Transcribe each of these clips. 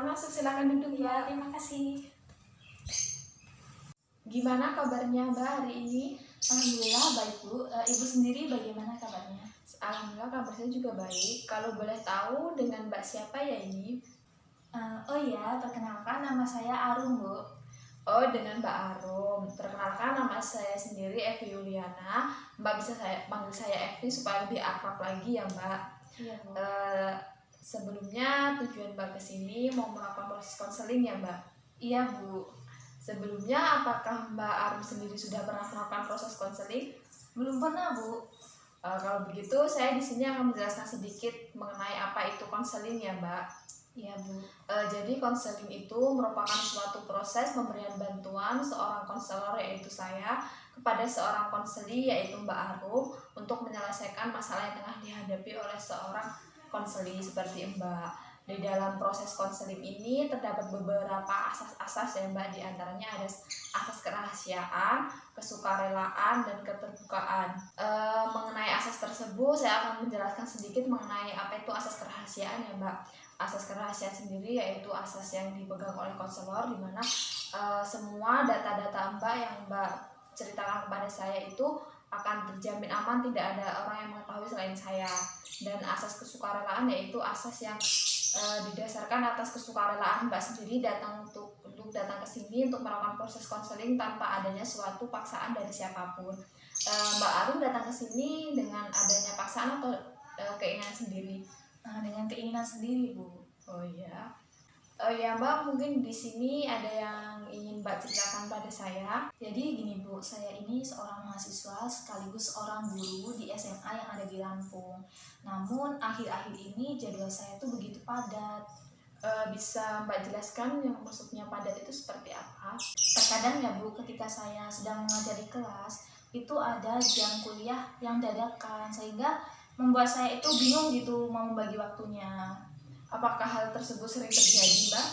Silakan masuk, silakan duduk Ya, Mbak. terima kasih. Gimana kabarnya Mbak hari ini? Alhamdulillah baik Bu. Ibu sendiri bagaimana kabarnya? Alhamdulillah kabar saya juga baik. Kalau boleh tahu dengan Mbak siapa ya ini? Oh iya, perkenalkan nama saya Arum Bu. Oh, dengan Mbak Arum. Perkenalkan nama saya sendiri Evi Yuliana. Mbak bisa panggil saya Evi supaya lebih akrab lagi ya Mbak. Iya Bu. Sebelumnya tujuan Mbak kesini mau melakukan proses konseling ya Mbak? Iya Bu. Sebelumnya apakah Mbak Arum sendiri sudah pernah melakukan proses konseling? Belum pernah Bu. Kalau begitu saya di sini akan menjelaskan sedikit mengenai apa itu konseling ya Mbak. Iya Bu. Jadi konseling itu merupakan suatu proses pemberian bantuan seorang konselor yaitu saya kepada seorang konseli yaitu Mbak Arum untuk menyelesaikan masalah yang tengah dihadapi oleh seorang konseli seperti Mbak. Di dalam proses konseling ini terdapat beberapa asas-asas ya Mbak, di antaranya ada asas kerahasiaan, kesukarelaan, dan keterbukaan. Mengenai asas tersebut saya akan menjelaskan sedikit mengenai apa itu asas kerahasiaan ya Mbak. Asas kerahasiaan sendiri yaitu asas yang dipegang oleh konselor, di mana semua data-data Mbak yang Mbak ceritakan kepada saya itu akan terjamin aman, tidak ada orang yang mengetahui selain saya. Dan asas kesukarelaan yaitu asas yang didasarkan atas kesukarelaan Mbak sendiri untuk datang ke sini untuk melakukan proses konseling tanpa adanya suatu paksaan dari siapapun. Mbak Arum datang ke sini dengan adanya paksaan atau keinginan sendiri? Dengan keinginan sendiri Bu. Oh iya. Ya Mbak, mungkin di sini ada yang ingin Mbak ceritakan pada saya. Jadi gini Bu, saya ini seorang mahasiswa sekaligus seorang guru di SMA yang ada di Lampung. Namun akhir-akhir ini jadwal saya tuh begitu padat. Bisa Mbak jelaskan yang maksudnya padat itu seperti apa? Terkadang ya Bu, ketika saya sedang mengajar di kelas, itu ada jam kuliah yang dadakan sehingga membuat saya itu bingung gitu mau membagi waktunya. Apakah hal tersebut sering terjadi Mbak?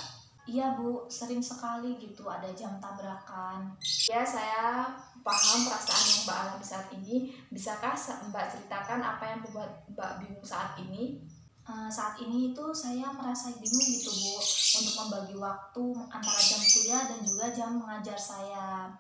Iya Bu, sering sekali gitu ada jam tabrakan. Ya, saya paham perasaan yang Mbak alami saat ini. Bisakah Mbak ceritakan apa yang membuat Mbak bingung saat ini? Saat ini itu saya merasa bingung gitu Bu, untuk membagi waktu antara jam kuliah dan juga jam mengajar saya.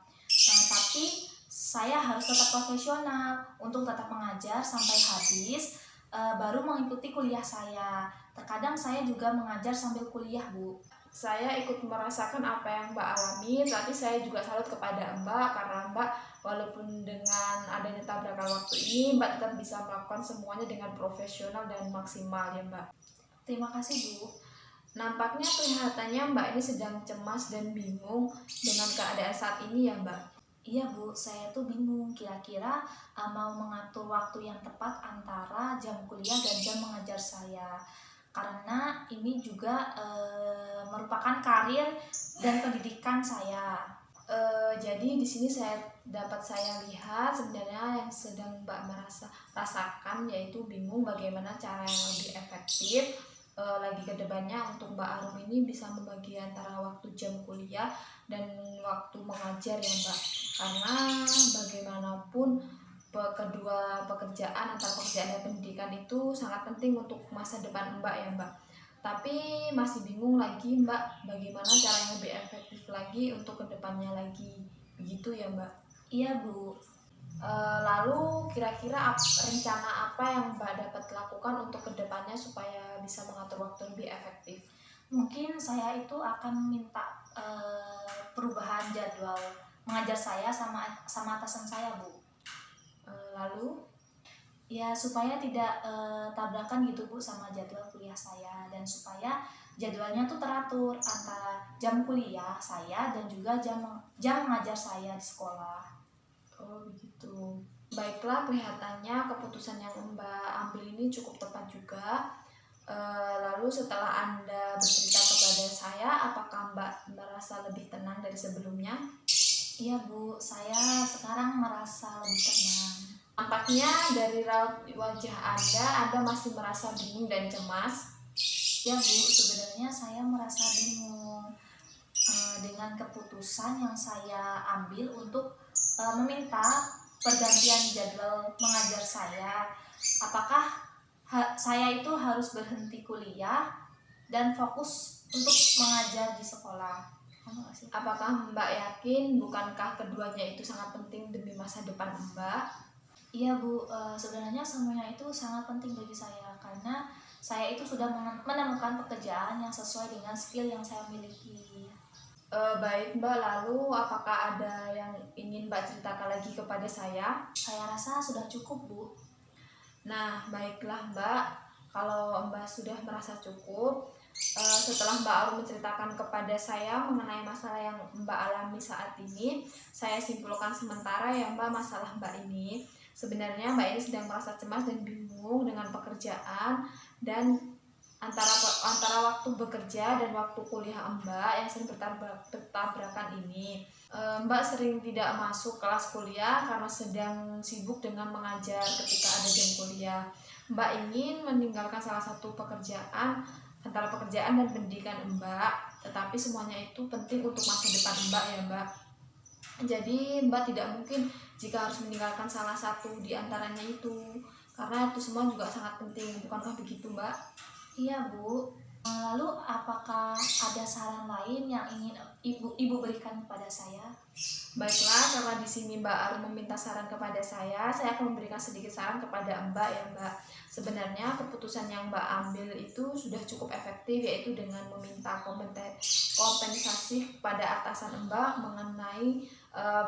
Tapi saya harus tetap profesional untuk tetap mengajar sampai habis, baru mengikuti kuliah saya. Terkadang saya juga mengajar sambil kuliah Bu. Saya ikut merasakan apa yang Mbak alami, tapi saya juga salut kepada Mbak karena Mbak walaupun dengan adanya tabrakan waktu ini Mbak tetap bisa melakukan semuanya dengan profesional dan maksimal ya Mbak. Terima kasih Bu. Nampaknya kelihatannya Mbak ini sedang cemas dan bingung dengan keadaan saat ini ya Mbak. Iya Bu, saya tuh bingung kira-kira mau mengatur waktu yang tepat antara jam kuliah dan jam mengajar saya. Karena ini juga merupakan karir dan pendidikan saya. Jadi di sini saya lihat sebenarnya yang sedang Mbak rasakan yaitu bingung bagaimana cara yang lebih efektif lagi ke depannya untuk Mbak Arum ini bisa membagi antara waktu jam kuliah dan waktu mengajar ya Mbak. Karena bagaimanapun kedua pekerjaan antara pekerjaan dan pendidikan itu sangat penting untuk masa depan Mbak ya Mbak. Tapi masih bingung lagi Mbak bagaimana cara yang lebih efektif lagi untuk kedepannya lagi, begitu ya Mbak? Iya Bu. Lalu kira-kira rencana apa yang Mbak dapat lakukan untuk kedepannya supaya bisa mengatur waktu lebih efektif? Mungkin saya itu akan minta perubahan jadwal mengajar saya sama atasan saya Bu. Lalu Ya supaya tidak tabrakan gitu Bu sama jadwal kuliah saya, dan supaya jadwalnya tuh teratur antara jam kuliah saya dan juga jam mengajar saya di sekolah. Oh begitu. Baiklah, kelihatannya keputusan yang Mbak ambil ini cukup tepat juga. Lalu setelah Anda bercerita kepada saya, apakah Mbak merasa lebih tenang dari sebelumnya? Iya Bu, saya sekarang merasa lebih tenang. Nampaknya dari raut wajah Anda masih merasa bingung dan cemas. Ya Bu, sebenarnya saya merasa bingung dengan keputusan yang saya ambil untuk meminta pergantian jadwal mengajar saya. Apakah saya itu harus berhenti kuliah dan fokus untuk mengajar di sekolah. Sama nggak sih? Apakah Mbak yakin bukankah keduanya itu sangat penting demi masa depan Mbak? Iya Bu, sebenarnya semuanya itu sangat penting bagi saya karena saya itu sudah menemukan pekerjaan yang sesuai dengan skill yang saya miliki. Baik Mbak, lalu apakah ada yang ingin Mbak ceritakan lagi kepada saya? Saya rasa sudah cukup Bu. Nah, baiklah Mbak, kalau Mbak sudah merasa cukup, setelah Mbak Arum menceritakan kepada saya mengenai masalah yang Mbak alami saat ini, saya simpulkan sementara ya Mbak, masalah Mbak ini. Sebenarnya Mbak ini sedang merasa cemas dan bingung dengan pekerjaan dan antara waktu bekerja dan waktu kuliah Mbak yang sering bertabrakan ini. Mbak sering tidak masuk kelas kuliah karena sedang sibuk dengan mengajar ketika ada jam kuliah. Mbak ingin meninggalkan salah satu pekerjaan antara pekerjaan dan pendidikan Mbak, tetapi semuanya itu penting untuk masa depan Mbak ya Mbak. Jadi Mbak tidak mungkin jika harus meninggalkan salah satu di antaranya itu, karena itu semua juga sangat penting, bukankah begitu Mbak? Iya Bu. Lalu apakah ada saran lain yang ingin ibu berikan kepada saya? Baiklah, karena di sini Mbak Arum meminta saran kepada saya akan memberikan sedikit saran kepada Mbak ya Mbak. Sebenarnya keputusan yang Mbak ambil itu sudah cukup efektif, yaitu dengan meminta kompensasi kepada atasan Mbak mengenai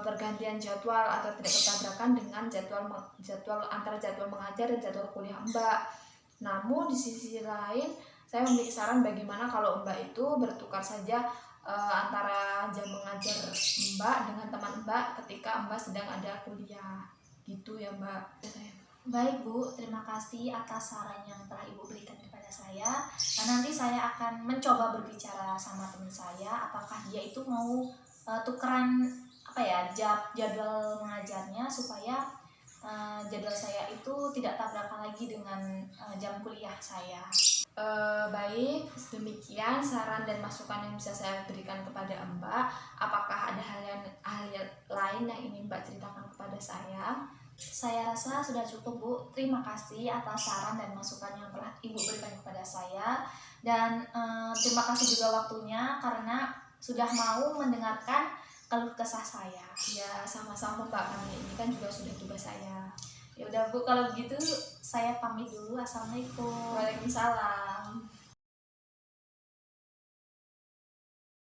pergantian jadwal atau tidak bertabrakan dengan jadwal antara jadwal mengajar dan jadwal kuliah Mbak. Namun di sisi lain saya memiliki saran bagaimana kalau Mbak itu bertukar saja antara jam mengajar Mbak dengan teman Mbak ketika Mbak sedang ada kuliah, gitu ya Mbak. Baik Bu, terima kasih atas saran yang telah Ibu berikan kepada saya. Nah, nanti saya akan mencoba berbicara sama teman saya apakah dia itu mau tukeran jadwal mengajarnya supaya jadwal saya itu tidak tabrakan lagi dengan jam kuliah saya. Baik, demikian saran dan masukan yang bisa saya berikan kepada Mbak. Apakah ada hal lain yang ingin Mbak ceritakan kepada saya? Saya rasa sudah cukup Bu. Terima kasih atas saran dan masukan yang telah Ibu berikan kepada saya. Dan terima kasih juga waktunya karena sudah mau mendengarkan keluh kesah saya. Ya, sama-sama Mbak, kami ini kan juga sudah tugas saya. Ya udah Bu, kalau begitu saya pamit dulu. Assalamualaikum. Waalaikumsalam.